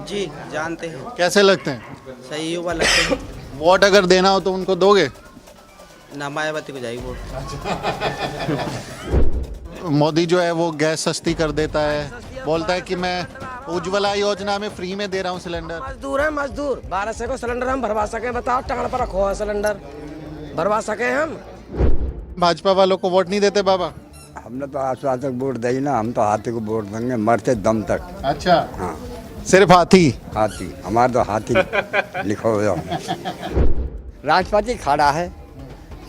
जी जानते हैं। कैसे लगते हैं? सही युवा लगते हैं। वोट अगर देना हो तो उनको दोगे? ना मायावती को जाएगी वोट। मोदी जो है वो गैस सस्ती कर देता है, बोलता है कि मैं उज्ज्वला योजना में फ्री में दे रहा हूँ सिलेंडर। मजदूर है मजदूर, 1200 को सिलेंडर हम भरवा सके? बताओ, टांग पर रखो है सिलेंडर, भरवा सके हम? भाजपा वालों को वोट नहीं देते बाबा? हमने तो आश्वासक वोट दी ना, हम तो हाथी को वोट देंगे मरते दम तक। अच्छा, हाँ, सिर्फ हाथी? हाथी, हमारे तो हाथी लिखो हो। राष्ट्रपति खड़ा है,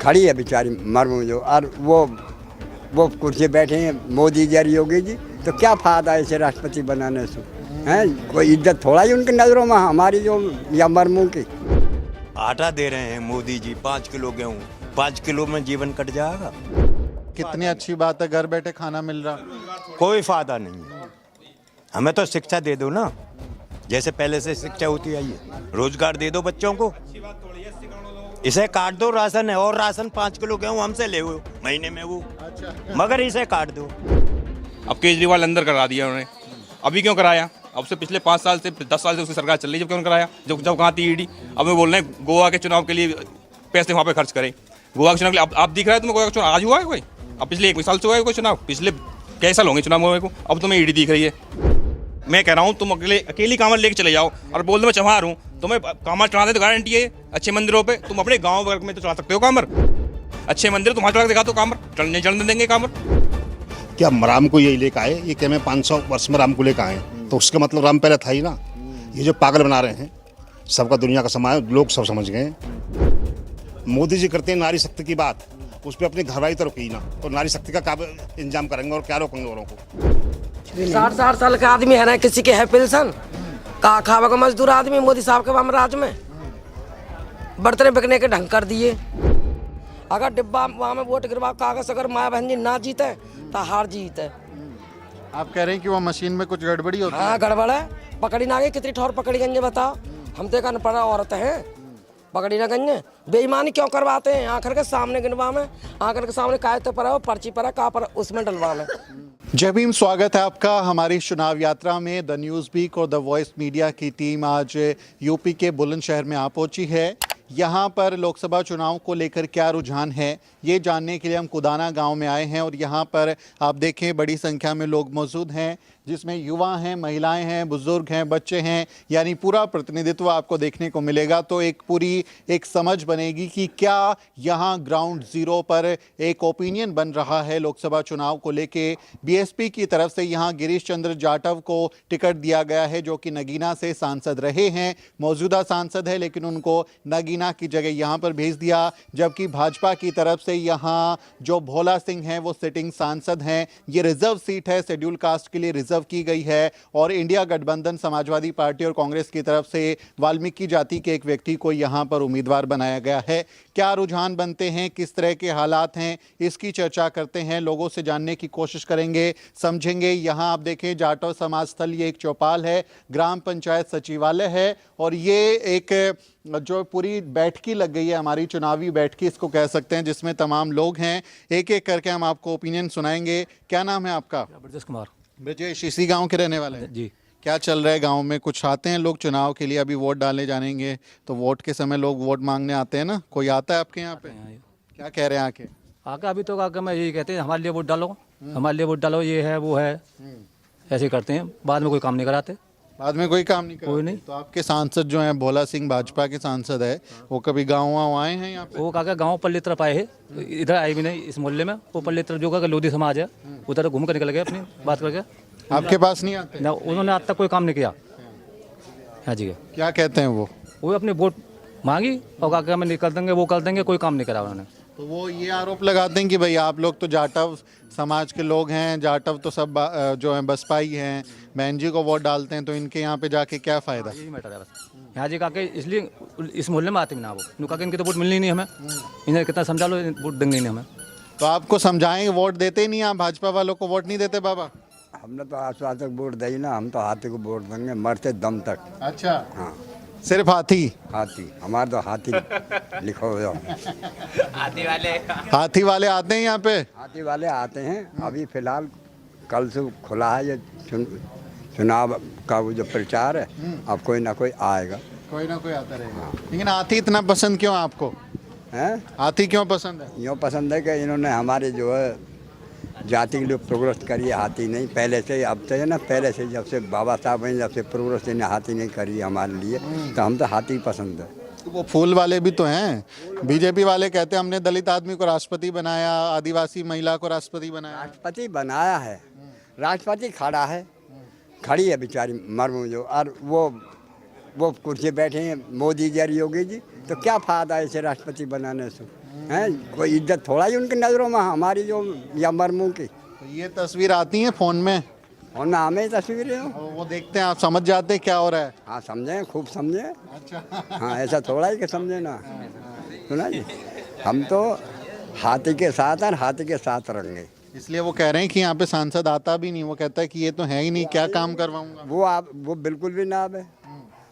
खड़ी है बेचारी मरमू जो, और वो कुर्सी बैठे हैं मोदी जी योगी जी, तो क्या फायदा है इसे राष्ट्रपति बनाने से? हैं, कोई इज्जत थोड़ा ही उनकी नज़रों में हमारी जो या मरमू की। आटा दे रहे हैं मोदी जी, 5 किलो गेहूँ, 5 किलो में जीवन कट जाएगा। कितनी अच्छी बात है, घर बैठे खाना मिल रहा। कोई फायदा नहीं, हमें तो शिक्षा दे दो ना, जैसे पहले से शिक्षा होती आई है, रोजगार दे दो बच्चों को। इसे काट दो राशन है, और राशन 5 किलो गेहूँ हमसे ले वो महीने में वो, मगर इसे काट दो। अब केजरीवाल अंदर करा दिया उन्होंने, अभी क्यों कराया? अब से पिछले 5 साल से 10 साल से उसकी सरकार चल रही है, जब क्यों कराया? जब कहाँ थी ईडी? अब मैं बोल रहे हैं गोवा के चुनाव के लिए पैसे वहाँ पे खर्च करें, गोवा के चुनाव के लिए। अब दिख रहा है तुम्हें गोवा का चुनाव आज हुआ है कोई? अब पिछले 1 साल से हुआ है कोई चुनाव? पिछले कई साल होंगे चुनाव हुए को, अब तुम्हें ईडी दिख रही है। मैं कह रहा हूँ तुम अकेली कांवड़ लेके चले जाओ और बोल दो मैं चढ़ा हूँ, तुम्हें कांवड़ चढ़ाने तो गारंटी है अच्छे मंदिरों पे। तुम अपने गांव वर्ग में तो चढ़ा सकते हो कांवड़, अच्छे मंदिर तुम्हारे चढ़ा दिखा दो कांवड़, चढ़ने देंगे कांवड़? क्या हम राम को यही लेकर आए? ये क्या मैं 500 वर्ष में राम को लेकर आए, तो उसका मतलब राम पहले था ही ना। ये जो पागल बना रहे हैं, सबका दुनिया का समाज लोग सब समझ गए। मोदी जी करते हैं नारी शक्ति की बात, उस पर अपनी घरवाली तो रुकी ना, तो नारी शक्ति का क्या इंतजाम करेंगे और क्या रोकेंगे औरों को? 60 साल का आदमी है ना, किसी के है पेंशन? कहा खावा का मजदूर आदमी मोदी साहब के वाम राज में बर्तन बिकने के ढंग कर दिए। अगर डिब्बा वहाँ में वोट गिरवा कागज, अगर माया बहन जी ना जीते तो हार जीत है। आप कह रहे हैं कि वो मशीन में कुछ गड़बड़ी होती है? हाँ गड़बड़ है, पकड़ी ना गई, कितनी ठौर पकड़ी गई बताओ? हम तो एक अनपढ़ औरत हैं, पकड़ी ना गई। बेईमानी क्यों करवाते हैं? आखिर के सामने गिनवा में, आखिर के सामने कायते पर है, पर्ची पर है, कहाँ पर उसमें डलवा में। जय भीम, स्वागत है आपका हमारी चुनाव यात्रा में। द न्यूज़ वीक और द वॉइस मीडिया की टीम आज यूपी के बुलंदशहर में आ पहुंची है। यहाँ पर लोकसभा चुनाव को लेकर क्या रुझान है, ये जानने के लिए हम कुदाना गांव में आए हैं। और यहाँ पर आप देखें बड़ी संख्या में लोग मौजूद हैं, जिसमें युवा हैं, महिलाएं हैं, बुजुर्ग हैं, बच्चे हैं, यानी पूरा प्रतिनिधित्व आपको देखने को मिलेगा। तो एक पूरी एक समझ बनेगी कि क्या यहाँ ग्राउंड ज़ीरो पर एक ओपिनियन बन रहा है लोकसभा चुनाव को लेके। बीएसपी की तरफ से यहाँ गिरीश चंद्र जाटव को टिकट दिया गया है, जो कि नगीना से सांसद रहे हैं, मौजूदा सांसद है, लेकिन उनको नगीना की जगह यहाँ पर भेज दिया। जबकि भाजपा की तरफ से यहाँ जो भोला सिंह हैं वो सिटिंग सांसद हैं। ये रिजर्व सीट है, शेड्यूल कास्ट के लिए रिजर्व की गई है। और इंडिया गठबंधन समाजवादी पार्टी और कांग्रेस की तरफ से वाल्मीकि जाति के एक व्यक्ति को यहां पर उम्मीदवार बनाया गया है। क्या रुझान बनते हैं, किस तरह के हालात हैं, इसकी चर्चा करते हैं, लोगों से जानने की कोशिश करेंगे, समझेंगे। यहां आप देखें जाटव समाज स्थल, ये एक चौपाल है, ग्राम पंचायत सचिवालय है, और ये एक जो पूरी बैठकी लग गई है, हमारी चुनावी बैठकी इसको कह सकते हैं, जिसमें तमाम लोग हैं। एक एक करके हम आपको ओपिनियन सुनाएंगे। क्या नाम है आपका? ब्रजेश कुमार। ब्रजेश, इसी गांव के रहने वाले हैं जी। क्या चल रहा है गांव में? कुछ आते हैं लोग चुनाव के लिए, अभी वोट डालने जानेंगे, तो वोट के समय लोग वोट मांगने आते हैं ना, कोई आता है आपके यहाँ पे? क्या कह रहे हैं आके? आके अभी तो आके मैं यही कहते हैं हमारे लिए वोट डालो, हमारे लिए वोट डालो, ये है वो है, ऐसे ही करते हैं। बाद में कोई काम नहीं कराते, बाद में कोई काम नहीं करते। कोई नहीं। तो आपके सांसद जो हैं भोला सिंह, भाजपा के सांसद है, वो कभी गाँव आए हैं यहाँ पे? वो काका गाँव पल्ली तरफ आए हैं, इधर आए भी नहीं इस मोहल्ले में। वो पल्ली तरफ जो का लोधी समाज है, उधर घूम कर निकल गए अपनी बात करके। आपके पास नहीं आते? ना, उन्होंने आज तक कोई काम नहीं किया। हाँ जी। क्या कहते हैं वो अपनी वोट मांगी और काका में निकल देंगे, वो कर देंगे, कोई काम नहीं करा उन्होंने। तो वो ये आरोप लगाते हैं कि भाई आप लोग तो जाटव समाज के लोग हैं, जाटव तो सब जो है बसपाई हैं, बहन जी को वोट डालते हैं, तो इनके यहाँ पे जाके क्या फ़ायदा? यही मैटर है बस। यहाँ जी काके इसलिए इस मोहल्ले में आते भी ना वो, नुका के इनकी तो वोट मिलनी नहीं हमें, इन्हें कितना समझा लो, वोट देंगे नहीं हमें। तो आपको समझाएंगे, वोट देते ही नहीं आप? भाजपा वालों को वोट नहीं देते बाबा? हमने तो आश्वासक वोट दी ना, हम तो हाथी को वोट देंगे मरते दम तक। अच्छा, हाँ, सिर्फ हाथी? हाथी, हमारे तो हाथी लिखो हो। हाथी वाले आते हैं यहाँ पे? हाथी वाले आते हैं, अभी फिलहाल कल से खुला है ये चुनाव का वो जो प्रचार है अब कोई ना कोई आएगा। कोई ना कोई आता रहेगा। लेकिन हाथी इतना पसंद क्यों आपको? हैं हाथी क्यों पसंद है? यूँ पसंद है कि इन्होंने हमारे जो है जाति के लिए प्रोग्रेस करी है, हाथी नहीं पहले से, अब से है ना, पहले से जब से बाबा साहब हैं जब से प्रोग्रेस इन्हें हाथी नहीं करी हमारे लिए, तो हम तो हाथी पसंद है। वो फूल वाले भी तो हैं। बीजेपी वाले कहते हैं हमने दलित आदमी को राष्ट्रपति बनाया, आदिवासी महिला को राष्ट्रपति बनाया। राष्ट्रपति बनाया है, राष्ट्रपति खड़ा है, खड़ी है बेचारी मरमू जो, और वो कुर्सी बैठे हैं मोदी जी और योगी जी, तो क्या फायदा ऐसे राष्ट्रपति बनाने से? हैं कोई इज्जत थोड़ा ही उनकी नज़रों में हमारी जो या मरमू की। तो ये तस्वीर आती है फोन में और ना हमें तस्वीरें हो, और वो देखते हैं, आप समझ जाते हैं क्या हो रहा है। हाँ समझे, खूब समझे। अच्छा। हाँ ऐसा थोड़ा ही कि समझे ना, सुना जी, हम तो हाथी के साथ और हाथी के साथ रहेंगे। इसलिए वो कह रहे हैं कि यहाँ पे सांसद आता भी नहीं, वो कहता है कि ये तो है ही नहीं, क्या काम करवाऊंगा। वो बिल्कुल भी ना आवे,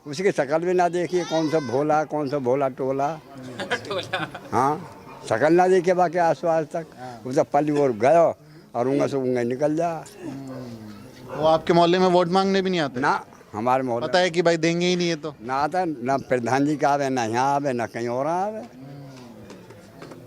उसकी शक्ल भी ना देखिए, कौन सा भोला टोला। हाँ शक्ल ना देखिए बाकी आसपास तक, उसे पल्ली और गयो और उंगा से उंगा निकल जा। वो आपके मोहल्ले में वोट मांगने भी नहीं आते? ना हमारे मोहल्ले पता है कि भाई देंगे ही नहीं है, तो ना आता, ना प्रधान जी का आवे, ना यहाँ आवे, ना कहीं और आवे,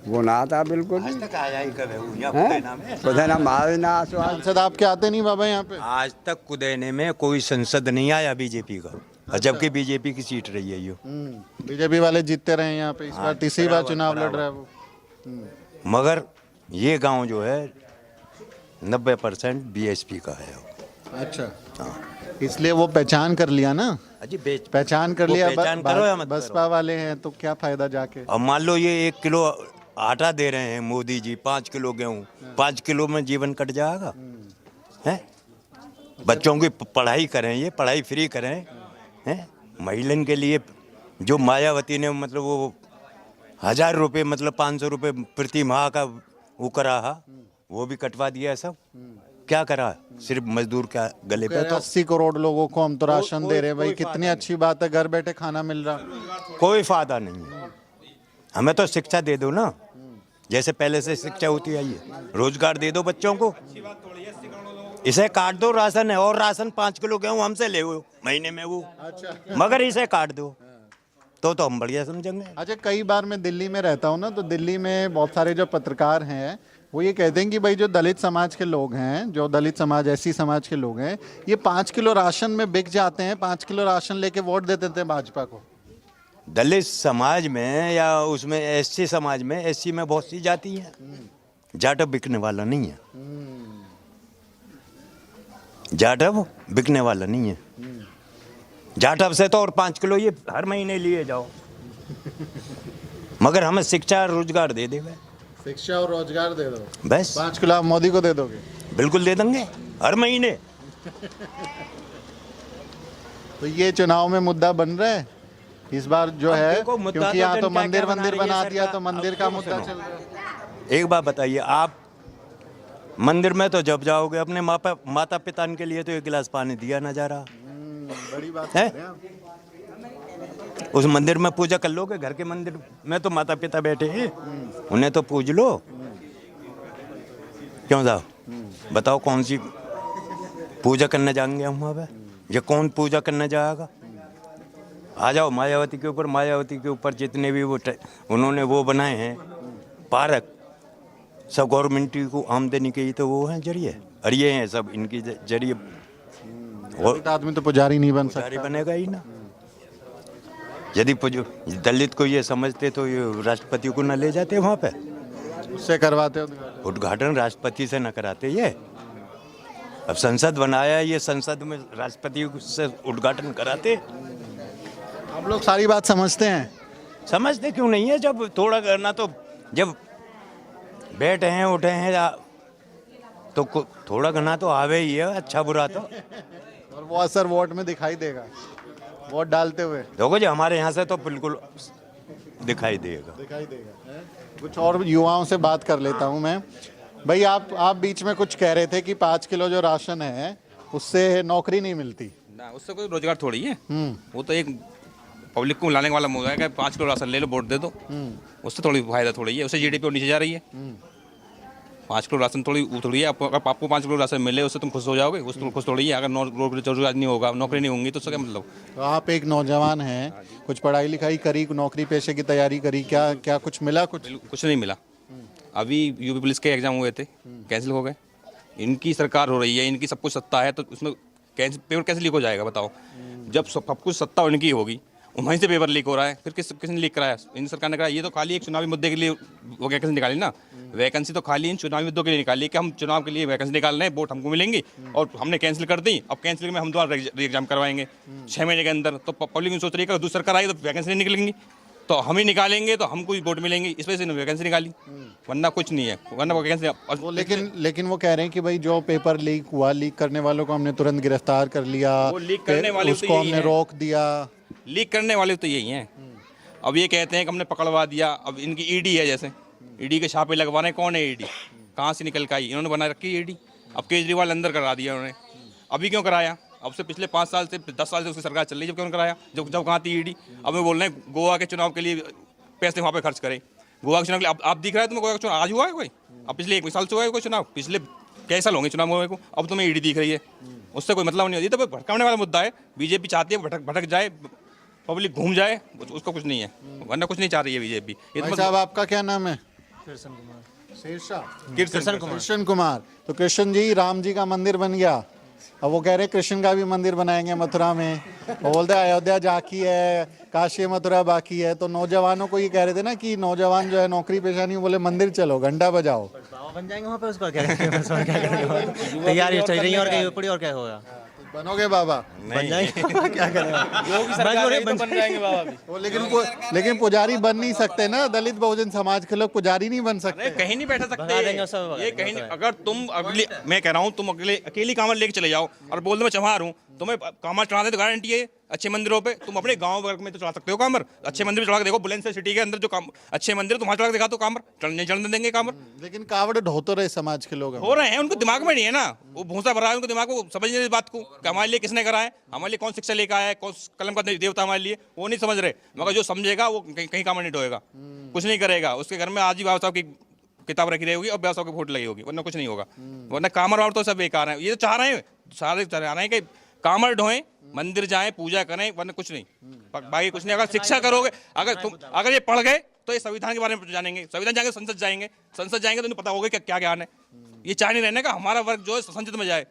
वो ना आता बिल्कुल। आज तक आया ही कब है वो, यहाँ हैं? कुदेना में? कुदेना में आवे ना आसपास। सांसद आपके आते नहीं बाबा यहाँ पे? आज तक कुदेने में कोई संसद नहीं आया बीजेपी का, और जबकि बीजेपी की सीट रही है यो। बीजेपी वाले जीतते रहे यहाँ पे, इस बार तीसरी बार चुनाव लड़ रहा है वो। मगर ये गांव जो है 90% बीएसपी का है। अच्छा, इसलिए वो पहचान कर लिया ना। अजी पहचान कर वो लिया। पहचान करो या मत बसपा वाले हैं तो क्या फायदा जाके। अब मान लो ये 1 किलो आटा दे रहे हैं मोदी जी, 5 किलो गेहूँ, 5 किलो में जीवन कट जाएगा। हैं बच्चों की पढ़ाई करें, ये पढ़ाई फ्री करें। हैं महिलन के लिए जो मायावती ने मतलब वो 1000 रुपये मतलब 500 रुपये प्रति माह का वो करा है, वो भी कटवा दिया है सब। क्या करा, सिर्फ मजदूर क्या गले पे। तो 80 करोड़ लोगों को हम तो राशन दे रहे हैं भाई, कितनी अच्छी बात है, घर बैठे खाना मिल रहा। कोई फायदा नहीं है। हमें तो शिक्षा दे दो ना, जैसे पहले से शिक्षा होती आई है, रोजगार दे दो बच्चों को। इसे काट दो राशन है, और राशन 5 किलो गेहूँ हमसे ले वो महीने में वो। अच्छा। मगर इसे काट दो तो हम बढ़िया समझेंगे। अच्छा, कई बार मैं दिल्ली में रहता हूँ ना, तो दिल्ली में बहुत सारे जो पत्रकार हैं वो ये कहते हैं कि भाई जो दलित समाज के लोग हैं, जो दलित समाज एससी समाज के लोग हैं, ये 5 किलो राशन में बिक जाते हैं, 5 किलो राशन लेके वोट दे देते हैं भाजपा को। दलित समाज में या उसमें एससी समाज में, एससी में बहुत सी जाति है, जाटव बिकने वाला नहीं है। जाटव बिकने वाला नहीं है। जाटव से तो और 5 किलो ये हर महीने लिए जाओ। मगर हमें शिक्षा और रोजगार दे देगा। शिक्षा और रोजगार दे दो बस। 5 किलो आप मोदी को दे दोगे? बिल्कुल दे देंगे हर महीने। तो ये चुनाव में मुद्दा बन रहा है इस बार जो है, देखो, मुद्दा क्योंकि तो यहाँ तो जन क्या मंदिर क्या बना मंदिर रही है बना सरकार। दिया, तो मंदिर का अब मुद्दा सुनो। चल रहा है। एक बात बताइए, आप मंदिर में तो जब जाओगे अपने माता पिता के लिए तो 1 गिलास पानी दिया ना जा रहा बड़ी बात है। है। उस मंदिर में पूजा कर लोगे, घर के मंदिर में तो माता पिता बैठे हैं, उन्हें तो पूज लो। क्यों जाओ, बताओ कौन सी पूजा करने जाएंगे हम वहाँ पे? ये कौन पूजा करने जाएगा? आ जाओ मायावती के ऊपर। मायावती के ऊपर जितने भी वो उन्होंने वो बनाए हैं पार्क, सब गवर्नमेंट को आमदनी के ही तो वो हैं जरिए, और ये हैं सब इनकी जरिए। और आदमी तो पुजारी नहीं बन पुजारी सकता। बनेगा ही ना। यदि दलित को ये समझते तो ये राष्ट्रपति को न ले जाते वहाँ पे, उससे करवाते हो। उद्घाटन राष्ट्रपति से न कराते। ये अब संसद बनाया, ये संसद में राष्ट्रपति से उद्घाटन कराते। आप लोग सारी बात समझते हैं? समझते क्यों नहीं है? जब थोड़ा करना तो, जब बैठे हैं उठे हैं तो थोड़ा करना तो आवे ही है, अच्छा बुरा तो। और वो असर वोट में दिखाई देगा, वोट डालते हुए देखो जी, हमारे यहाँ से तो बिल्कुल दिखाई देगा। कुछ और युवाओं से बात कर लेता हूँ मैं। भाई आप बीच में कुछ कह रहे थे कि 5 किलो जो राशन है उससे नौकरी नहीं मिलती ना, उससे कोई रोजगार थोड़ी है। वो तो एक पब्लिक को लाने वाला मुद्दा है कि 5 किलो राशन ले लो, वोट दे दो। उससे थोड़ी फायदा थोड़ी है, उससे जीडीपी नीचे जा रही है। 5 किलो राशन थोड़ी है। आपको 5 किलो राशन मिले उससे तुम खुश हो जाओगे? उससे तुम खुश थोड़ी है। अगर रोजगार नहीं होगा, नौकरी नहीं होंगी तो उसका क्या मतलब? तो आप एक नौजवान हैं, कुछ पढ़ाई लिखाई करी, नौकरी पेशे की तैयारी करी, क्या क्या कुछ मिला? कुछ नहीं मिला। अभी यूपी पुलिस के एग्जाम हुए थे, कैंसिल हो गए। इनकी सरकार हो रही है, इनकी सब कुछ सत्ता है, तो उसमें पेपर कैसे लीक हो जाएगा बताओ? जब सब कुछ सत्ता इनकी होगी, वहीं से पेपर लीक हो रहा है, फिर किसने लीक कराया? इन सरकार ने कराया। ये तो खाली एक चुनावी मुद्दे के लिए वो वैकेंसी निकाली ना। वैकेंसी तो खाली इन चुनावी मुद्दों के लिए निकाली कि हम चुनाव के लिए वैकेंसी निकाल रहे हैं, वोट हमको मिलेंगी, और हमने कैंसिल कर दी। अब कैंसिल में हम दोबारा एग्जाम करवाएंगे 6 महीने के अंदर। तो पब्लिक सोच रही है कि दूसरी सरकार आई तो वैकेंसी नहीं निकलेंगी, तो हम ही निकालेंगे तो हमको ही वोट मिलेंगी, इस वजह से वैकेंसी निकाली, वरना कुछ नहीं है। वरना वैकेंसी लेकिन वो कह रहे हैं कि भाई जो पेपर लीक हुआ, लीक करने वालों को हमने तुरंत गिरफ्तार कर लिया, वो लीक करने वाले उसको हमने रोक दिया। लीक करने वाले तो यही हैं। अब ये कहते हैं कि हमने पकड़वा दिया। अब इनकी ईडी है, जैसे ईडी के छापे लगवा रहे हैं। कौन है ईडी? कहाँ से निकल के आई? इन्होंने बना रखी है ईडी। अब केजरीवाल अंदर करा दिया उन्होंने। अभी क्यों कराया? अब से पिछले 5 साल से 10 साल से उसकी सरकार चल रही है, जब क्यों कराया? जब कहाँ थी ईडी? अब मैं बोल रहे हैं गोवा के चुनाव के लिए पैसे वहाँ पे खर्च करें। गोवा के चुनाव के लिए आप दिख रहा है तुम्हें गोवा का चुनाव आज हुआ है कोई? अब पिछले 1 साल से हुआ है कोई चुनाव? पिछले कई साल होंगे चुनाव हुए को, अब तुम्हें ईडी दिख रही है। उससे कोई मतलब नहीं होती। तो भटकाने वाला मुद्दा है। बीजेपी चाहती है भटक जाए, पब्लिक घूम जाए, उसको कुछ नहीं है, वरना कुछ नहीं चाह रही है बीजेपी। भाई साहब, आपका क्या नाम है? कृष्ण कुमार। तो कृष्ण जी, राम जी का मंदिर बन गया, अब वो कह रहे कृष्ण का भी मंदिर बनाएंगे मथुरा में। वो बोलते अयोध्या बाकी है, काशी मथुरा बाकी है। तो नौजवानों को ये कह रहे थे ना कि नौजवान जो है नौकरी पेशा नहीं, बोले मंदिर चलो, घंटा बजाओ। बन जाएंगे वहाँ पे, उसका क्या करेंगे? तैयारी चल रही है, और क्या पड़ी, और क्या होगा? बनोगे बाबा? बन जाएंगे। क्या करेंगे? बन जाएंगे बाबा भी। वो लेकिन पुजारी बन नहीं सकते ना, दलित बहुजन समाज के लोग पुजारी नहीं बन सकते। कहीं नहीं बैठा सकते ये कहीं नहीं। अगर तुम मैं कह रहा हूँ, तुम अकेली कांवड़ लेके चले जाओ और बोल दो मैं चम्हार हूँ, तुम्हें कांवड़ चढ़ाने तो गारंटी है अच्छे मंदिरों पे। तुम अपने गांव वर्ग में तो चढ़ा सकते हो कांवड़, अच्छे मंदिर में चढ़ा के देखो। बुलंदशहर सिटी के अंदर जो अच्छे मंदिर तुम्हारा चढ़ा के दिखा तो कांवड़ चढ़ने देंगे कांवड़। लेकिन कांवड़ ढो तो रहे समाज के लोग, हो रहे हैं, उनको दिमाग में नहीं है ना, वो भूसा भरा है उनको दिमाग को, समझ नहीं इस बात को कि हमारे लिए किसने करा है, हमारे लिए कौन शिक्षा लेकर आया है, कौन कलम का देवता हमारे लिए, वो नहीं समझ रहे। मगर जो समझेगा वो कहीं कांवड़ नहीं ढोएगा, कुछ नहीं करेगा। उसके घर में आज ही बाबा साहब की किताब रखी रहेगी और बाबा साहब की फोटो लगी होगी, वरना कुछ नहीं होगा। वरना कांवड़ वाड़ तो सब बेकार है। ये तो चाह रहे हैं, सारे चाह रहे हैं कि कांवड़ ढोएं, मंदिर जाएं, पूजा करें, वरना कुछ नहीं, बाकी कुछ नहीं। अगर शिक्षा करोगे, अगर ये पढ़ गए तो ये संविधान के बारे में जानेंगे, संविधान जाएंगे, संसद जाएंगे तो उन्हें पता होगा कि क्या ज्ञान है। ये चाह नहीं रहने का हमारा वर्ग जो है संसद में जाए,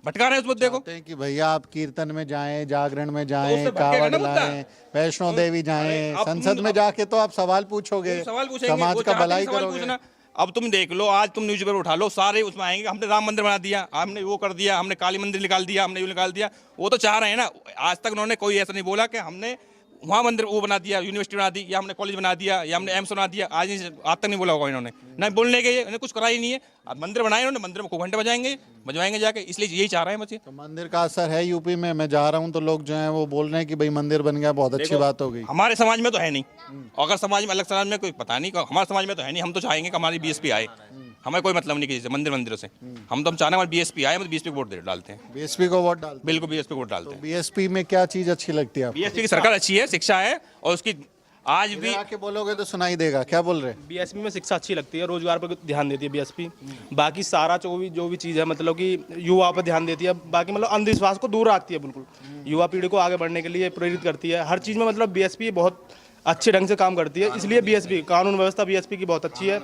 भटका रहे हैं उस मुद्दे को कि भैया आप कीर्तन में जाएं, जागरण में जाएं, कावड़ लाएं, वैष्णो देवी जाएं, संसद में जाके तो आप सवाल पूछोगे, समाज का भलाई करोगे। अब तुम देख लो, आज तुम न्यूज़पेपर उठा लो, सारे उसमें आएंगे हमने राम मंदिर बना दिया, हमने वो कर दिया, हमने काली मंदिर निकाल दिया, हमने वो निकाल दिया। वो तो चाह रहे हैं ना। आज तक उन्होंने कोई ऐसा नहीं बोला कि हमने वहाँ मंदिर वो बना दिया, यूनिवर्सिटी बना दी, या हमने कॉलेज बना दिया, या हमने एम्स बना दिया। आज तक नहीं बोला होगा इन्होंने, ना बोलने के, इन्हें कुछ करा ही नहीं है। अब मंदिर बनाए इन्होंने, मंदिर में खूब घंटे बजवाएंगे जाके, इसलिए यही चाह रहे हैं बच्चे। तो मंदिर का असर है यूपी में? मैं जा रहा हूँ तो लोग जो हैं वो बोल रहे हैं कि भाई मंदिर बन गया, बहुत अच्छी बात हो गई। हमारे समाज में तो है नहीं, अगर समाज में अलग समाज में कोई पता नहीं, हमारे समाज में तो है नहीं। हम तो चाहेंगे कि हमारी बीएसपी आए, हमें कोई मतलब नहीं किसी से मंदिरों से। हम चाह रहे हैं बीएसपी आए, मतलब बीएसपी को वोट डालते हैं। बीएसपी को वोट डालते हैं? बिल्कुल बीएसपी को वोट डालते हैं। बीएसपी में क्या चीज अच्छी लगती है? बीएसपी की सरकार अच्छी है, शिक्षा है, और उसकी आज भी आके बोलोगे तो सुनाई देगा। क्या बोल रहे हैं? बीएसपी में शिक्षा अच्छी लगती है, रोजगार पर ध्यान देती है बीएसपी। बाकी सारा जो भी चीज़ है, मतलब कि युवा पर ध्यान देती है। बाकी मतलब अंधविश्वास को दूर रखती है, बिल्कुल युवा पीढ़ी को आगे बढ़ने के लिए प्रेरित करती है। हर चीज़ में मतलब बीएसपी बहुत अच्छे ढंग से काम करती है। इसलिए बीएसपी कानून व्यवस्था बीएसपी की बहुत अच्छी है।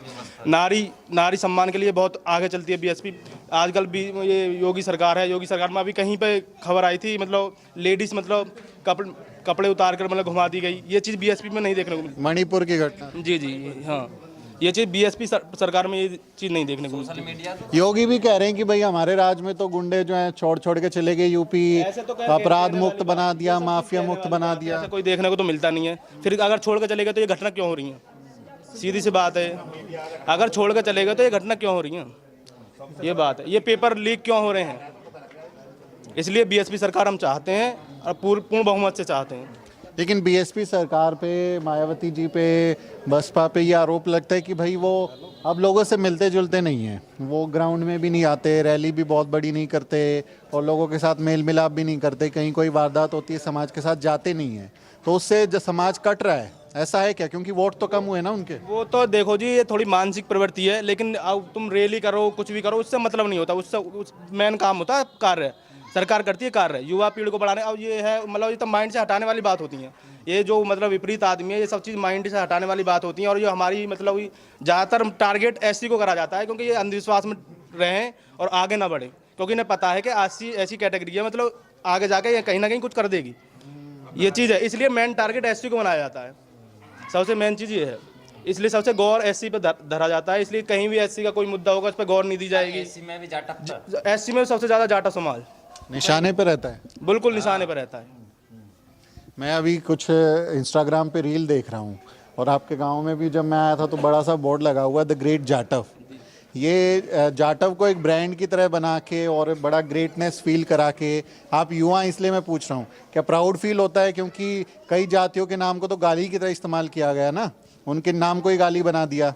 नारी सम्मान के लिए बहुत आगे चलती है बीएसपी। आजकल भी ये योगी सरकार है, योगी सरकार में अभी कहीं पे खबर आई थी, मतलब लेडीज मतलब कपड़े उतार कर मतलब घुमा दी गई। ये चीज़ बीएसपी में नहीं देखने को मिलती। मणिपुर की घटना। जी हाँ, ये चीज़ बीएसपी सरकार में ये चीज़ नहीं देखने को मिलती। योगी भी कह रहे हैं कि भाई हमारे राज्य में तो गुंडे जो हैं छोड़ के चले गए, यूपी अपराध मुक्त बना दिया, माफिया मुक्त बना दिया। ऐसा कोई देखने को तो मिलता नहीं है। फिर अगर छोड़ कर चले गए तो ये घटना क्यों हो रही है? सीधी सी बात है, अगर छोड़ कर चले गए तो ये घटना क्यों हो रही है? ये बात है। ये पेपर लीक क्यों हो रहे हैं? इसलिए बीएसपी सरकार हम चाहते हैं, और पूर्ण बहुमत से चाहते हैं। लेकिन बीएसपी सरकार पे, मायावती जी पे, बसपा पे ये आरोप लगता है कि भाई वो अब लोगों से मिलते जुलते नहीं हैं, वो ग्राउंड में भी नहीं आते, रैली भी बहुत बड़ी नहीं करते, और लोगों के साथ मेल मिलाप भी नहीं करते। कहीं कोई वारदात होती है समाज के साथ जाते नहीं हैं, तो उससे जो समाज कट रहा है। ऐसा है क्या? क्योंकि वोट तो कम हुए ना उनके। वो तो देखो जी, ये थोड़ी मानसिक प्रवृत्ति है, लेकिन अब तुम रैली करो कुछ भी करो उससे मतलब नहीं होता। उससे मेन काम होता है कार्य, सरकार करती है कार्य, युवा पीढ़ी को बढ़ाने। अब ये है मतलब ये तो माइंड से हटाने वाली बात होती है। ये जो मतलब विपरीत आदमी है, ये सब चीज़ माइंड से हटाने वाली बात होती है। और ये हमारी मतलब ज़्यादातर टारगेट एससी को करा जाता है, क्योंकि ये अंधविश्वास में रहें और आगे ना बढ़े, क्योंकि इन्हें पता है कि एससी ऐसी कैटेगरी है मतलब आगे जाके ये कहीं ना कहीं कुछ कर देगी, ये चीज़ है। इसलिए मेन टारगेट एससी को बनाया जाता है, सबसे मेन चीज़ ये है। इसलिए सबसे गौर एससी पे धरा जाता है। इसलिए कहीं भी एससी का कोई मुद्दा होगा उस पर गौर नहीं दी जाएगी। एससी में सबसे ज़्यादा जाटा समाज निशाने पे रहता है, बिल्कुल निशाने पर रहता है। मैं अभी कुछ इंस्टाग्राम पे रील देख रहा हूँ और आपके गांव में भी जब मैं आया था तो बड़ा सा बोर्ड लगा हुआ है द ग्रेट जाटव। ये जाटव को एक ब्रांड की तरह बना के और बड़ा ग्रेटनेस फील करा के आप युवा, इसलिए मैं पूछ रहा हूँ क्या प्राउड फील होता है? क्योंकि कई जातियों के नाम को तो गाली की तरह इस्तेमाल किया गया ना, उनके नाम को ही गाली बना दिया।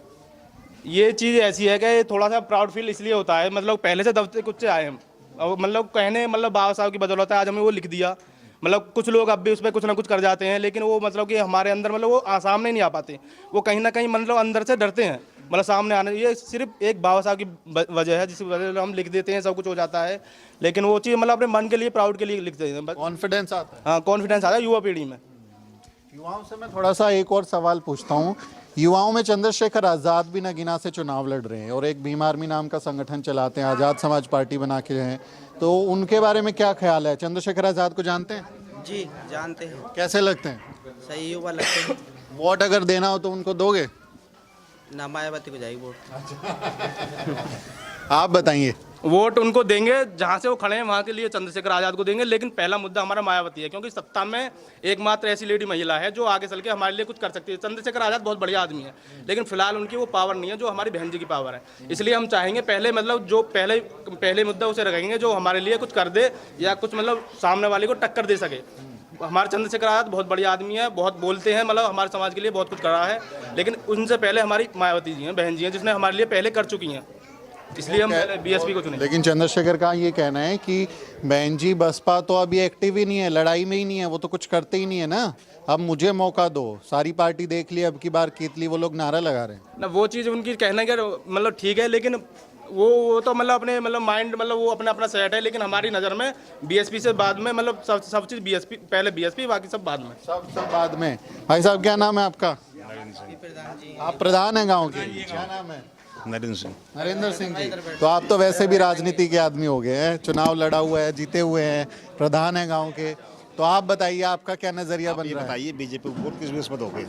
ये चीज़ ऐसी है कि थोड़ा सा प्राउड फील इसलिए होता है, मतलब पहले से दबते कुछ से आए हम, और मतलब कहने मतलब बाबा साहब की बदौलत है आज हमें वो लिख दिया। मतलब कुछ लोग अब भी उस पर कुछ ना कुछ कर जाते हैं, लेकिन वो मतलब कि हमारे अंदर मतलब वो सामने नहीं आ पाते, वो कहीं ना कहीं मतलब अंदर से डरते हैं मतलब सामने आने। ये सिर्फ एक बाबा साहब की वजह है जिस वजह से हम लिख देते हैं, सब कुछ हो जाता है। लेकिन वो चीज़ मतलब अपने मन के लिए, प्राउड के लिए लिख देते हैं। कॉन्फिडेंस आता है। हाँ, कॉन्फिडेंस आता है युवा पीढ़ी में। युवाओं से मैं थोड़ा सा एक और सवाल पूछता हूँ। युवाओं में चंद्रशेखर आज़ाद भी नगीना से चुनाव लड़ रहे हैं और एक भीम आर्मी नाम का संगठन चलाते हैं, आज़ाद समाज पार्टी बना के हैं, तो उनके बारे में क्या ख्याल है? चंद्रशेखर आज़ाद को जानते हैं? जी जानते हैं। कैसे लगते हैं? सही युवा लगते हैं। वोट अगर देना हो तो उनको दोगे? ना मायावती को जाएगी वोट। आप बताइए। वोट उनको देंगे जहाँ से वो खड़े हैं वहाँ के लिए चंद्रशेखर आज़ाद को देंगे, लेकिन पहला मुद्दा हमारा मायावती है, क्योंकि सत्ता में एकमात्र ऐसी लेडी महिला है जो आगे चल के हमारे लिए कुछ कर सकती है। चंद्रशेखर आज़ाद बहुत बढ़िया आदमी है, लेकिन फिलहाल उनकी वो पावर नहीं है जो हमारी बहन जी की पावर है। इसलिए हम चाहेंगे पहले मतलब जो पहले मुद्दा उसे रखेंगे जो हमारे लिए कुछ कर दे या कुछ मतलब सामने वाले को टक्कर दे सके। हमारे चंद्रशेखर आज़ाद बहुत बढ़िया आदमी है, बहुत बोलते हैं, मतलब हमारे समाज के लिए बहुत कुछ करा है, लेकिन उनसे पहले हमारी मायावती जी हैं, बहन जी हैं, जिसने हमारे लिए पहले कर चुकी हैं। इसलिए हम बीएसपी को चुने। लेकिन चंद्रशेखर का ये कहना है कि बहन जी बसपा तो अभी एक्टिव ही नहीं है, लड़ाई में ही नहीं है, वो तो कुछ करते ही नहीं है ना, अब मुझे मौका दो, सारी पार्टी देख ली, अब की बार केतली, वो लोग नारा लगा रहे हैं ना। वो चीज़ उनकी कहना क्या मतलब ठीक है, लेकिन वो तो मतलब अपने मतलब माइंड मतलब वो अपना सेट है, लेकिन हमारी नज़र में बीएसपी से बाद में मतलब सब चीज़ बीएसपी, पहले बीएसपी, बाकी सब बाद में। सब बाद में। भाई साहब क्या नाम है आपका? आप प्रधान हैं गाँव के, क्या नाम है? नरेंद्र सिंह। नरेंद्र सिंह जी। तो आप तो वैसे भी राजनीति के आदमी हो गए हैं, चुनाव लड़ा हुआ है, जीते हुए हैं, प्रधान है गांव के, तो आप बताइए आपका क्या नजरिया बन रहा है? बताइए बीजेपी वोट किस बेस पर दोगे?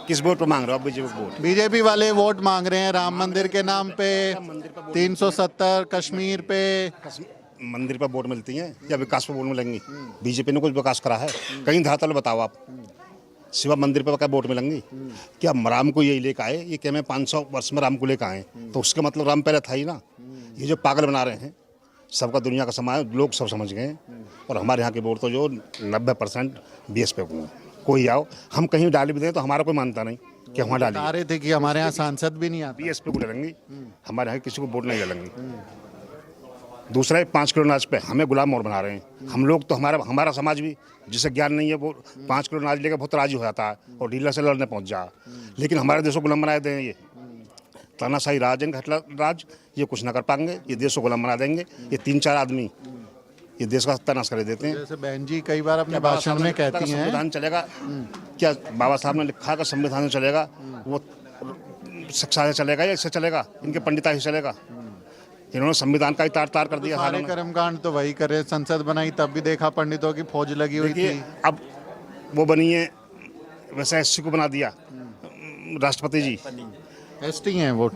किस वोट पर मांग रहे हो आप बीजेपी वोट? बीजेपी वाले वोट मांग रहे हैं राम मंदिर के नाम पे, 370 कश्मीर पे। मंदिर पर वोट मिलती हैं या विकास पर वोट मिलेंगी? बीजेपी ने कुछ विकास करा है? कहीं धरातल बताओ आप, सिवा मंदिर पर क्या वोट मिलेंगी? क्या राम को यही लेकर आए, ये क्या मैं 500 वर्ष में राम को लेकर आए, तो उसका मतलब राम पहले था ही ना। ये जो पागल बना रहे हैं, सबका दुनिया का समाज लोग सब समझ गए हैं। और हमारे यहाँ के वोट तो जो 90% बीएसपी को, कोई आओ हम कहीं डाल भी दें तो हमारा कोई मानता नहीं कि वहाँ डालिए। बता रहे थे कि हमारे यहाँ सांसद भी नहीं आते। बीएसपी को डालेंगी, हमारे यहाँ किसी को वोट नहीं डालेंगी। दूसरा 5 किलो अनाज पे हमें गुलाम और बना रहे हैं। हम लोग तो हमारा समाज भी जिसे ज्ञान नहीं है वो 5 किलो अनाज लेकर बहुत राजी हो जाता है और डीलर से लड़ने पहुंच जा, लेकिन हमारे देश को गुलाम बना दें। ये तानाशाही राज है, हटला राज, ये कुछ ना कर पाएंगे, ये देश को गुलाम बना देंगे। ये 3-4 आदमी ये देश का सत्यानाश कर देते हैं। जैसे बहन जी कई बार अपने भाषण में कहती हैं संविधान चलेगा, क्या बाबा साहब ने लिखा का संविधान चलेगा, वो शिक्षा से चलेगा या इससे चलेगा, इनके पंडिता ही चलेगा। इन्होंने संविधान का ही तार कर दिया। सारे कर्मकांड तो वही करे, संसद बनाई तब भी देखा पंडितों की फौज लगी हुई थी। अब वो बनी है, वैसे एससी को बना दिया राष्ट्रपति जी। एसटी हैं वो,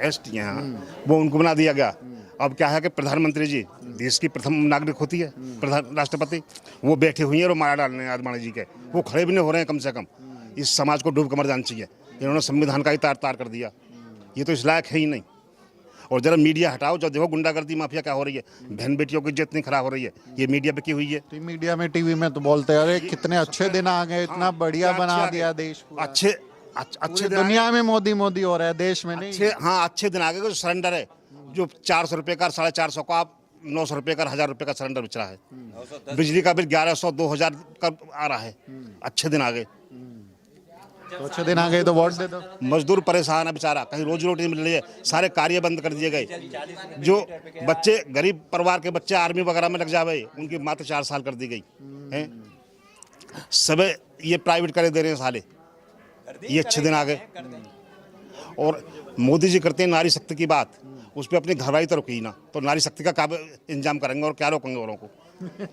एसटी हैं, वो उनको बना दिया गया। अब क्या है कि प्रधानमंत्री जी देश की प्रथम नागरिक होती है, प्रधान राष्ट्रपति, वो बैठे हुए हैं और मारा डालने आदमानी जी के, वो खड़े भी नहीं हो रहे हैं। कम से कम इस समाज को डूब कर मर जाना चाहिए। इन्होंने संविधान का ही तार कर दिया, ये तो इस लायक है ही नहीं। और जरा मीडिया हटाओ, जब देखो गुंडागर्दी माफिया क्या हो रही है, बहन बेटियों की इज्जत नहीं खराब हो रही है, ये मीडिया पे की हुई है। मीडिया में टीवी में तो बोलते हैं अरे कितने अच्छे दिन आ गए, इतना बढ़िया बना दिया देश, अच्छे दुनिया में मोदी हो रहा है, देश में नहीं। हाँ, अच्छे दिन आ गए। जो सरेंडर है, जो 400 रुपये का 450 का, आप 900 रुपये का 1000 रुपये का सरेंडर बिच रहा है। बिजली का बिल 1100 2000 का आ रहा है। अच्छे दिन आ गए। तो अच्छे दिन आ गए तो वोट दे दो। मजदूर परेशान है बेचारा, कहीं रोजी रोटी नहीं मिल रही है, सारे कार्य बंद कर दिए गए। जो बच्चे गरीब परिवार के बच्चे आर्मी वगैरह में लग जावे, उनकी मात्र 4 साल कर दी गई है। सब ये प्राइवेट करे दे रहे हैं साले, ये अच्छे दिन आ गए। और मोदी जी करते हैं नारी शक्ति की बात, उस पर अपनी घरवाली तो रुकी ना, तो नारी शक्ति का क्या इंतजाम करेंगे और क्या रोकेंगे औरों को।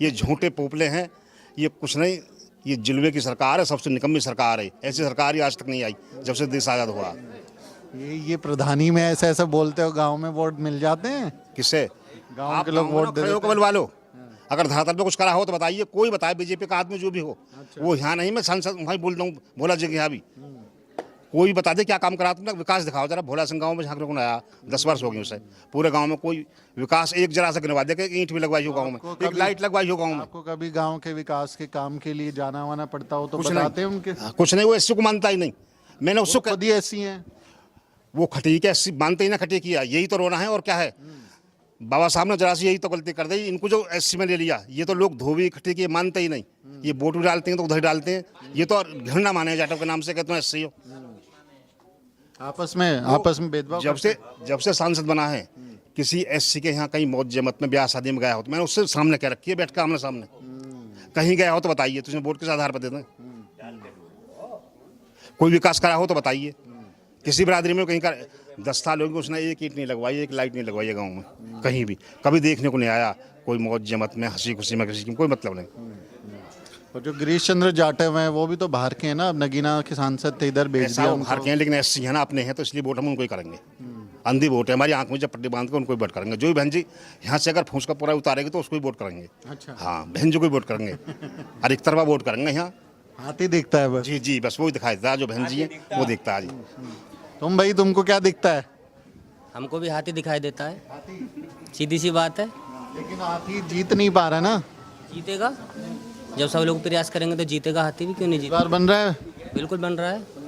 ये झूठे पोपले हैं, ये कुछ नहीं, ये जिलवे की सरकार है, सबसे निकम्मी सरकार है। ऐसी सरकार ही आज तक नहीं आई जब से देश आज़ाद हुआ। ये प्रधानी में ऐसे ऐसे बोलते हो, गांव में वोट मिल जाते हैं? किससे? गांव के लोग वोट दे देते हैं। बुलवा लो, अगर धरातल पे कुछ करा हो तो बताइए, कोई बताए, बीजेपी का आदमी जो भी हो। वो यहाँ नहीं, मैं सांसद वहीं बोल दूँ, भोला जी के यहाँ भी कोई बता दे क्या काम करा तुमने, विकास दिखाओ जरा। भोला सिंह गाँव में झांकने को आया, 10 वर्ष हो गए उसे, पूरे गांव में कोई विकास एक जरा से गिनवा दे के ईंट भी लगवाई हो गांव में, एक लाइट लगवाई हो गांव में। आपको कभी गांव के विकास के काम के लिए जाना वाना पड़ता हो तो बताते हैं उनके? कुछ नहीं, वो एससी को मानता ही नहीं। मैंने उसको खुद ही एससी हैं, वो खटी के एससी मानते ही ना, खटी किया, यही तो रोना है और क्या है। बाबा साहब ने जरा सी यही तो गलती कर दी, इनको जो एससी में ले लिया। ये तो लोग धोबी खटी के मानते ही नहीं, ये वोट भी डालते हैं तो उधर डालते हैं। ये तो घृणा माने जाटव के नाम से कहते हैं एससी हो। आपस में भेदभाव। जब से सांसद बना है, किसी एससी के यहाँ कहीं मौत जमत में ब्याह शादी में गया हो तो मैंने उससे सामने क्या रखी है, बैठ कर आमने सामने। कहीं गया हो तो बताइए, तुझे वोट किस आधार पर दे दें? कोई विकास करा हो तो बताइए। किसी बिरादरी में कहीं का 10 साल होगी उसने एक ईंट नहीं लगवाई, एक लाइट नहीं लगवाई है गाँव में, कहीं भी कभी देखने को नहीं आया। कोई मौत जमत में हंसी खुशी में किसी की कोई मतलब नहीं। और जो गिरीश चंद्र जाटव हैं वो भी तो बाहर के हैं ना, अब नगीना के सांसद थे, इधर भेज दिया बाहर के हैं, लेकिन एससी है ना, अपने हैं, तो इसलिए वोट हम उनको ही करेंगे। अंधी वोट है हमारी आंख में, जब पट्टी बांध के उनको ही वोट करेंगे। जो भी बहन जी यहाँ से अगर फूस का पूरा उतारेगी तो उसको ही वोट करेंगे। अच्छा। हाँ, बहन जी को ही वोट करेंगे और एक तरफा वोट करेंगे। यहाँ हाथी दिखता है बस। जी जी, बस वही दिखाई देता है, जो बहन जी है वो दिखता है जी। तुम भाई, तुमको क्या दिखता है? हमको भी हाथी दिखाई देता है, सीधी सी बात है। लेकिन हाथी जीत नहीं पा रहा ना। जीतेगा, जब सब लोग प्रयास करेंगे तो जीतेगा हाथी भी, क्यों नहीं जीतेगा? बार बन रहा है, बिल्कुल बन रहा है।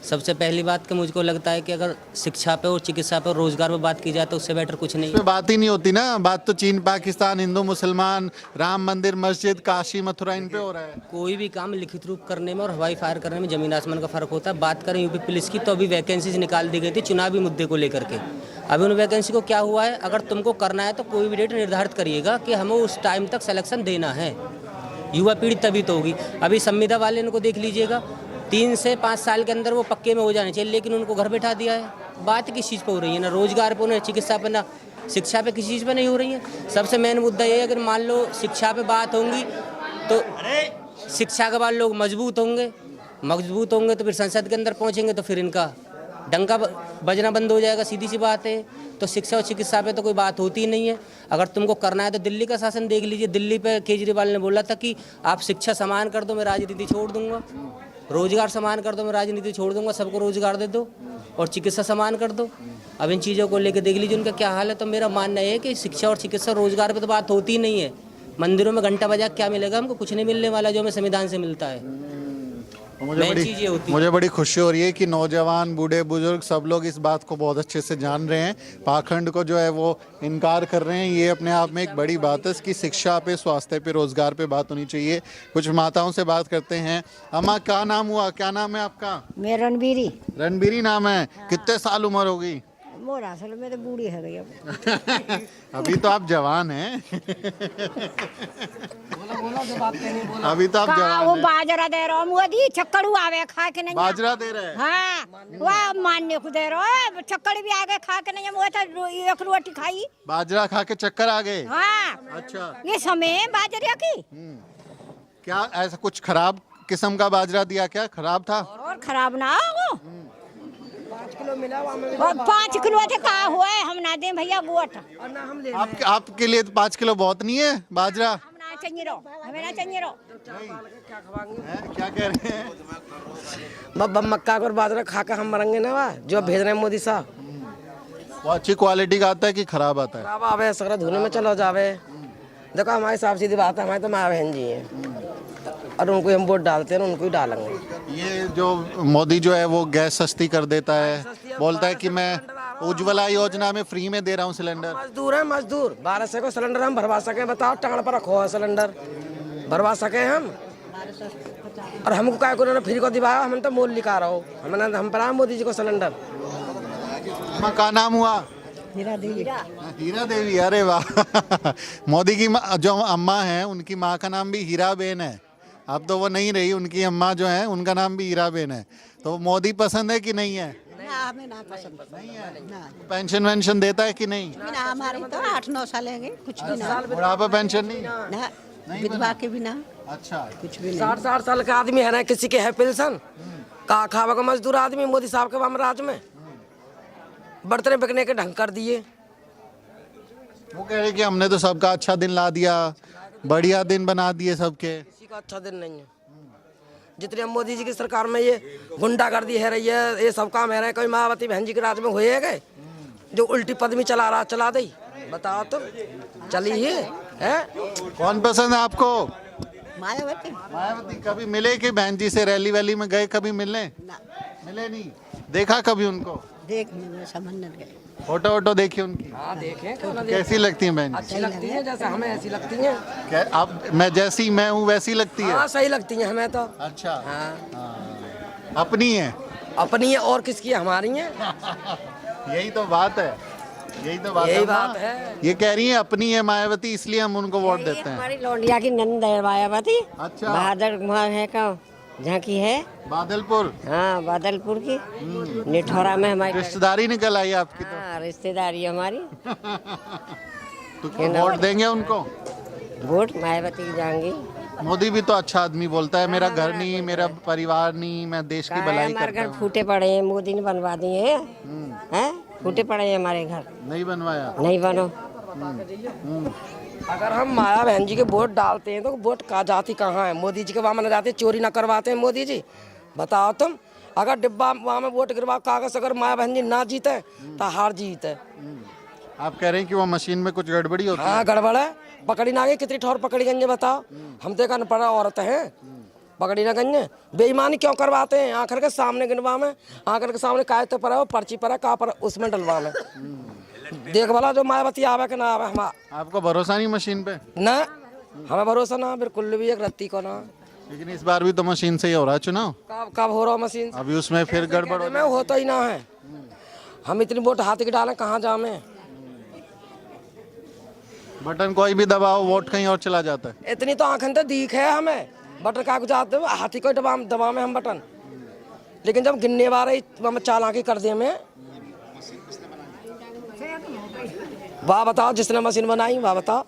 सबसे पहली बात कि मुझको लगता है कि अगर शिक्षा पे और चिकित्सा पे और रोजगार पे बात की जाए तो उससे बेटर कुछ नहीं। बात ही नहीं होती ना, बात तो चीन पाकिस्तान, हिंदू मुसलमान, राम मंदिर, मस्जिद, काशी मथुरा, इन पे हो रहा है। कोई भी काम लिखित रूप करने में और हवाई फायर करने में जमीन आसमान का फर्क होता है। बात करें यूपी पुलिस की, तो अभी वैकेंसीज निकाल दी गई थी चुनावी मुद्दे को लेकर के। अभी उन वैकेंसी को क्या हुआ है, अगर तुमको करना है तो कोई भी डेट निर्धारित करिएगा कि हमें उस टाइम तक सिलेक्शन देना है। युवा पीढ़ी तभी तो होगी। अभी संविदा वाले इनको देख लीजिएगा, 3 से 5 साल के अंदर वो पक्के में हो जाने चाहिए, लेकिन उनको घर बैठा दिया है। बात किस चीज़ पे हो रही है? ना रोजगार पे, ना चिकित्सा पे, ना शिक्षा पे, किसी चीज़ पे नहीं हो रही है। सबसे मेन मुद्दा ये है, अगर मान लो शिक्षा पे बात होंगी तो शिक्षा के बाद लोग मजबूत होंगे तो फिर संसद के अंदर पहुँचेंगे तो फिर इनका डंका बजना बंद हो जाएगा, सीधी सी बात है। तो शिक्षा और चिकित्सा पे तो कोई बात होती ही नहीं है। अगर तुमको करना है तो दिल्ली का शासन देख लीजिए। दिल्ली पे केजरीवाल ने बोला था कि आप शिक्षा समान कर दो, मैं राजनीति छोड़ दूंगा। रोजगार समान कर दो, मैं राजनीति छोड़ दूंगा, सबको रोजगार दे दो, और चिकित्सा समान कर दो। अब इन चीज़ों को लेकर देख लीजिए उनका क्या हाल है। तो मेरा मानना है कि शिक्षा और चिकित्सा रोजगार पे तो बात होती ही नहीं है। मंदिरों में घंटा बजा क्या मिलेगा हमको? कुछ नहीं मिलने वाला जो हमें संविधान से मिलता है। मुझे बड़ी खुशी हो रही है कि नौजवान, बूढ़े बुजुर्ग सब लोग इस बात को बहुत अच्छे से जान रहे हैं, पाखंड को जो है वो इनकार कर रहे हैं। ये अपने आप में एक बड़ी बात है कि शिक्षा पे, स्वास्थ्य पे, रोजगार पे बात होनी चाहिए। कुछ माताओं से बात करते हैं। अम्मा, क्या नाम हुआ, क्या नाम है आपका? मेरा रणबीरी। रणबीरी नाम है। कितने साल उम्र होगी? मोर असल में तो बूढ़ी है गई अब। अभी तो आप जवान हैं। अभी तो आप जवान वो हैं। बाजरा दे रहा मोदी, चक्कड़ू आवे खा के नहीं। बाजरा दे रहे हैं? हाँ, वह मानने को दे रहा, चक्कड़ भी आ गए खा के नहीं। वो तो एक रोटी खाई, बाजरा खा के चक्कर आ गए। हाँ। अच्छा, ये समय है बाजरे की। क्या ऐसा कुछ खराब किस्म का बाजरा दिया? क्या खराब था? और खराब ना हो। 5 किलो मिला, और 5 किलो थे कहा हुआ है, हम ना दें भैया वोट। आपके लिए तो 5 किलो बहुत नहीं है बाजरा? हम ना चाहिए रहो, हमें ना चाहिए रहो। क्या कह रहे हैं? मक्का और बाजरा खा कर हम मरेंगे ना, वह जो भेज रहे हैं मोदी साहब। वो अच्छी क्वालिटी का आता है कि खराब आता है? खराब आवे, सगरा धुने में चलो जावे। देखो हमारे साहब सीधी बात है, हमारे तो माँ बहन जी हैं और उनको हम वोट डालते हैं, उनको ही डालेंगे। ये जो मोदी जो है वो गैस सस्ती कर देता है, बोलता है कि मैं उज्ज्वला योजना में फ्री में दे रहा हूँ सिलेंडर। मजदूर है, मजदूर 1200 को सिलेंडर हम भरवा सके? बताओ, टांग पर रखो है सिलेंडर, भरवा सके हम? और हमको क्या उन्होंने फ्री को दिवाया, हम तो मोल लिखा रहो, हम पर मोदी जी को सिलेंडर। का नाम हुआ? हीरा देवी। हीरा देवी, अरे वाह। मोदी की जो अम्मा है उनकी माँ का नाम भी हीरा बेन है। अब तो वो नहीं रही, उनकी अम्मा जो है उनका नाम भी हीरा बेन है। तो मोदी पसंद है कि नहीं है? हमें ना पसंद नहीं है। पेंशन वेंशन देता है कि नहीं? ना हमारे तो 8-9 साल लेंगे, कुछ भी ना। बुढ़ापा पेंशन नहीं? ना विधवा के भी ना। अच्छा, कुछ भी नहीं। 60 साल का आदमी है ना, किसी के है पेंशन, का खावा का मजदूर आदमी मोदी साहब के हम राज में बर्तन बिकने के ढंग कर दिए। वो कह रहे कि हमने तो सबका अच्छा दिन ला दिया, बढ़िया दिन बना दिए सबके। किसी का अच्छा दिन नहीं है। जितने मोदी जी की सरकार में ये गुंडागर्दी है रही है, ये सब काम है रहे। कोई मायावती बहन जी के राज में हुए गए जो उल्टी पदमी चला रहा, चला दी, बताओ तुम, चली है? कौन पसंद है आपको? मायावती। मायावती। कभी मिले कि बहन जी से रैली वैली में गए? कभी मिलने? मिले नहीं। देखा कभी उनको? देखने समझ न गए। फोटो वोटो देखी उनकी? हाँ देखे। कैसी लगती हैं बहन? अच्छी लगती है, जैसे हमें ऐसी लगती हैं। अब मैं जैसी मैं हूँ वैसी लगती है? हाँ सही लगती हैं हमें तो। अच्छा। हाँ अपनी है? अपनी है, और किसकी है? हमारी है। यही तो बात है, यही तो बात यही बात है। ये कह रही है अपनी है मायावती, इसलिए हम उनको वोट देते हैं। हमारी लौंडिया की नंद है मायावती। अच्छा। बहादुर वहाँ है का झांकी है, बादलपुर। हाँ बादलपुर की निठौरा में हमारी रिश्तेदारी निकल आई आपकी तो। हाँ रिश्तेदारी हमारी। तो वोट देंगे उनको? वोट मायावती की जाएंगी। मोदी भी तो अच्छा आदमी बोलता है, मेरा घर नहीं, मेरा परिवार नहीं, मैं देश की भलाई हमारे करता घर हूँ। फूटे पड़े हैं, मोदी ने बनवा दिए हैं। फूटे पड़े हैं हमारे घर, नहीं बनवाया? नहीं बनो। अगर हम माया बहन जी के वोट डालते हैं तो वोट का जाती कहाँ है? मोदी जी के वहाँ में न जाते, चोरी न करवाते हैं मोदी जी, बताओ तुम। अगर डिब्बा वहाँ में वोट गिरवा कागज, अगर माया बहन जी ना जीते तो हार जीते। आप कह रहे हैं कि वो मशीन में कुछ गड़बड़ी होती है? हाँ गड़बड़ है, पकड़ी ना गई, कितनी ठौर पकड़ी गई बताओ। हम तो अनपढ़ औरत हैं, पकड़ी ना गई। बेईमानी क्यों करवाते हैं? आखिर के सामने गिनवा में, आखिर के सामने कायते पर है, वो पर्ची पर है, कहाँ पर उसमें डलवा में देख वाला जो मायावती आवे कि ना आवे। हम आपको भरोसा नहीं मशीन पे? ना, हमें भरोसा ना बिल्कुल भी, एक रत्ती को ना। लेकिन इस बार भी तो मशीन से ही हो रहा है चुनाव। कब हो रहा मशीन से? अभी उसमें फिर गड़बड़ में होता ही ना है। हम इतनी वोट हाथ के डालें, कहाँ जामे? बटन कोई भी दबाओ, वोट कहीं और चला जाता है। इतनी तो आंखन तो दीख है हमें, बटन का जाते हाथी को दबा में हम बटन, लेकिन जब गिनने वाले हम चालाकी कर दिए में, वाह बताओ, जिसने मशीन बनाई वाह बताओ।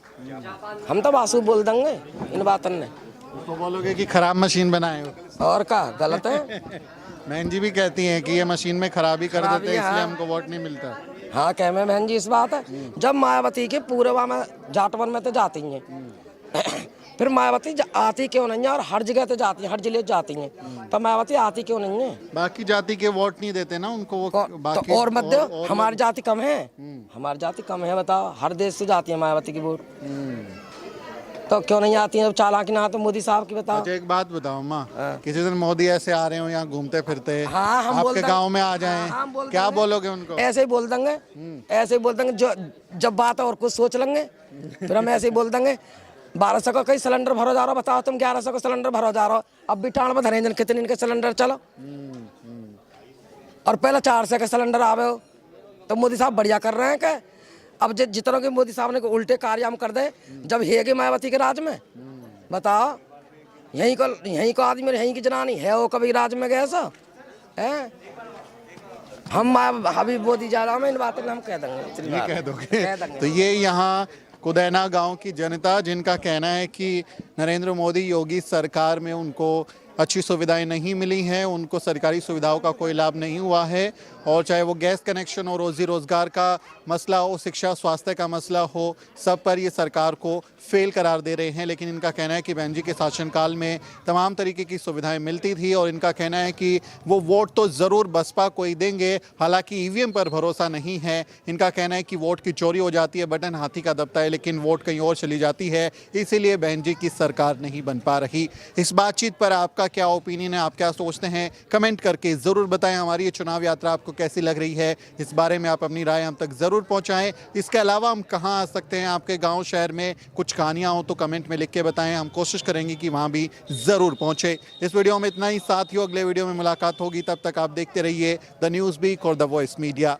हम तो बासु बोल देंगे इन बातन ने। उसको बोलोगे कि खराब मशीन बनाए हो। और का गलत है? बहन जी भी कहती हैं कि ये मशीन में खराबी कर देते हैं, इसलिए हमको वोट नहीं मिलता। हाँ कह में बहन जी इस बात है। जब मायावती के पूरे वहाँ में जाटवन में तो जाती हैं, फिर मायावती आती क्यों नहीं है? और हर जगह तो जाती है, हर जिले जाती हैं, तो मायावती आती क्यों नहीं है? बाकी जाति के वोट नहीं देते ना उनको वो। बाकी तो और मत दो, हमारी जाति कम है, हमारी जाति कम है बताओ। हर देश से जाती है मायावती की वोट, तो क्यों नहीं आती है? चालाकी ना तो मोदी साहब की बताओ। अच्छा एक बात बताओ माँ, किसी दिन मोदी ऐसे आ रहे हो यहाँ घूमते फिरते, हाँ, हम आपके गांव में आ जाएं, क्या बोलोगे उनको? ऐसे ही बोल देंगे, ऐसे ही बोल देंगे। जो जब बात है और कुछ सोच लेंगे, फिर हम ऐसे ही बोल देंगे। 1200 का कई सिलेंडर भरो जा रहा हो, बताओ तुम 1100 का सिलेंडर भरो जा रहा हो। अब भी टाण में धरे कितने इनके सिलेंडर चलो, और पहले 400 का सिलेंडर आवे हो, तो मोदी साहब बढ़िया कर रहे हैं क्या? अब जितनों के मोदी साहब ने उल्टे कार्य हम कर दे, जब हेगे मायावती के राज में, बताओ। यहीं को आदमी, यहीं की जनानी है वो कभी राज में गए सो है? हम अभी मोदी जा रहा हूँ, इन बातों हम कह देंगे। कह दोगे? तो ये यहाँ कुदैना गांव की जनता, जिनका कहना है कि नरेंद्र मोदी योगी सरकार में उनको अच्छी सुविधाएं नहीं मिली हैं, उनको सरकारी सुविधाओं का कोई लाभ नहीं हुआ है, और चाहे वो गैस कनेक्शन और रोजी रोजगार का मसला हो, शिक्षा स्वास्थ्य का मसला हो, सब पर ये सरकार को फेल करार दे रहे हैं। लेकिन इनका कहना है कि बहन जी के शासनकाल में तमाम तरीके की सुविधाएं मिलती थी, और इनका कहना है कि वो वोट तो ज़रूर बसपा को ही देंगे, हालांकि ईवीएम पर भरोसा नहीं है। इनका कहना है कि वोट की चोरी हो जाती है, बटन हाथी का दबता है, लेकिन वोट कहीं और चली जाती है, इसीलिए बहन जी की सरकार नहीं बन पा रही। इस बातचीत पर आपका आपका क्या ओपिनियन है, आप क्या सोचते हैं, कमेंट करके ज़रूर बताएं। हमारी ये चुनाव यात्रा आपको कैसी लग रही है, इस बारे में आप अपनी राय हम तक ज़रूर पहुंचाएं। इसके अलावा हम कहां आ सकते हैं, आपके गांव शहर में कुछ कहानियां हो तो कमेंट में लिख के बताएं, हम कोशिश करेंगे कि वहां भी ज़रूर पहुंचे। इस वीडियो में इतना ही, साथियों अगले वीडियो में मुलाकात होगी, तब तक आप देखते रहिए द न्यूज़ वीक और द वॉइस मीडिया।